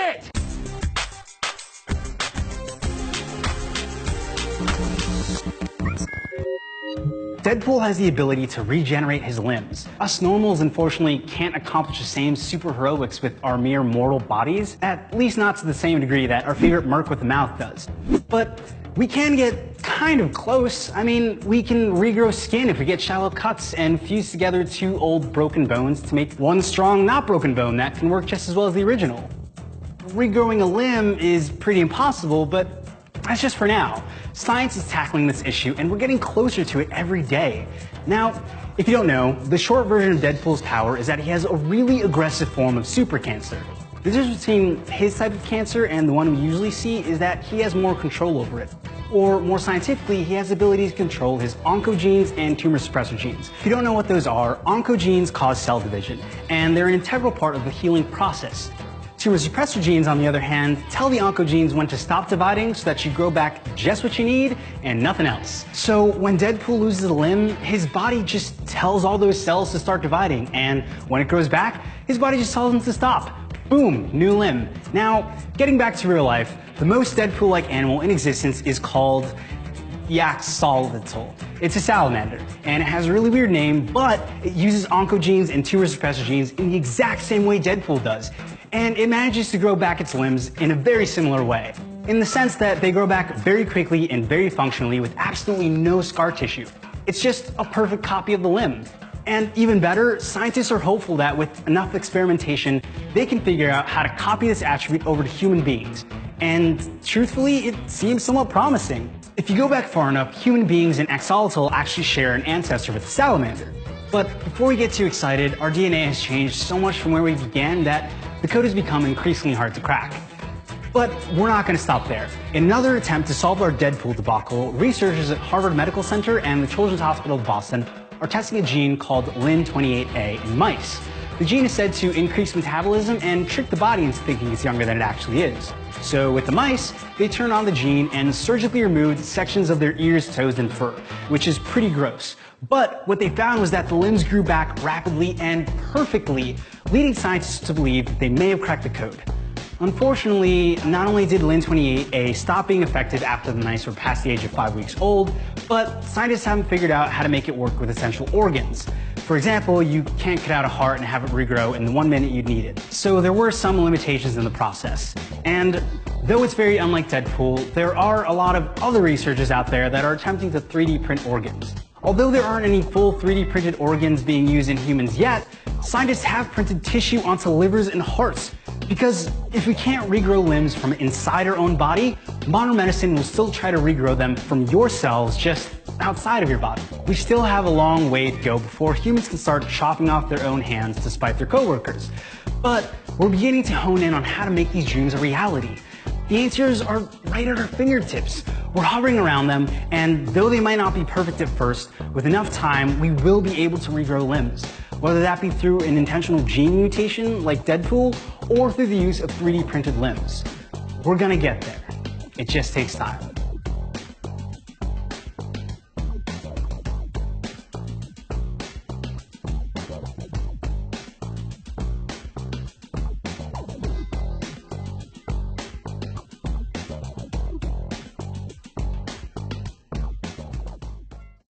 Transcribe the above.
shit! Deadpool has the ability to regenerate his limbs. Us normals, unfortunately, can't accomplish the same superheroics with our mere mortal bodies, at least not to the same degree that our favorite merc with a mouth does. But we can get kind of close. I mean, we can regrow skin if we get shallow cuts and fuse together two old broken bones to make one strong, not broken bone that can work just as well as the original. Regrowing a limb is pretty impossible, but that's just for now. Science is tackling this issue, and we're getting closer to it every day. Now, if you don't know, the short version of Deadpool's power is that he has a really aggressive form of super cancer. The difference between his type of cancer and the one we usually see is that he has more control over it. Or more scientifically, he has the ability to control his oncogenes and tumor suppressor genes. If you don't know what those are, oncogenes cause cell division, and they're an integral part of the healing process. Tumor suppressor genes, on the other hand, tell the oncogenes when to stop dividing so that you grow back just what you need and nothing else. So when Deadpool loses a limb, his body just tells all those cells to start dividing, and when it grows back, his body just tells them to stop. Boom, new limb. Now, getting back to real life, the most Deadpool-like animal in existence is called Yaxolotl. It's a salamander, and it has a really weird name, but it uses oncogenes and tumor suppressor genes in the exact same way Deadpool does. And it manages to grow back its limbs in a very similar way, in the sense that they grow back very quickly and very functionally with absolutely no scar tissue. It's just a perfect copy of the limb. And even better, scientists are hopeful that with enough experimentation, they can figure out how to copy this attribute over to human beings. And truthfully, it seems somewhat promising. If you go back far enough, human beings and axolotl actually share an ancestor with the salamander. But before we get too excited, our DNA has changed so much from where we began that the code has become increasingly hard to crack. But we're not going to stop there. In another attempt to solve our Deadpool debacle, researchers at Harvard Medical Center and the Children's Hospital of Boston are testing a gene called Lin28A in mice. The gene is said to increase metabolism and trick the body into thinking it's younger than it actually is. So with the mice, they turned on the gene and surgically removed sections of their ears, toes, and fur, which is pretty gross. But what they found was that the limbs grew back rapidly and perfectly, leading scientists to believe that they may have cracked the code. Unfortunately, not only did Lin28A stop being effective after the mice were past the age of 5 weeks old, but scientists haven't figured out how to make it work with essential organs. For example, you can't cut out a heart and have it regrow in the 1 minute you'd need it. So there were some limitations in the process. And though it's very unlike Deadpool, there are a lot of other researchers out there that are attempting to 3D print organs. Although there aren't any full 3D printed organs being used in humans yet, scientists have printed tissue onto livers and hearts. Because if we can't regrow limbs from inside our own body, modern medicine will still try to regrow them from your cells just outside of your body. We still have a long way to go before humans can start chopping off their own hands to spite their coworkers. But we're beginning to hone in on how to make these dreams a reality. The answers are right at our fingertips. We're hovering around them, and though they might not be perfect at first, with enough time, we will be able to regrow limbs. Whether that be through an intentional gene mutation like Deadpool, or through the use of 3D printed limbs. We're gonna get there. It just takes time.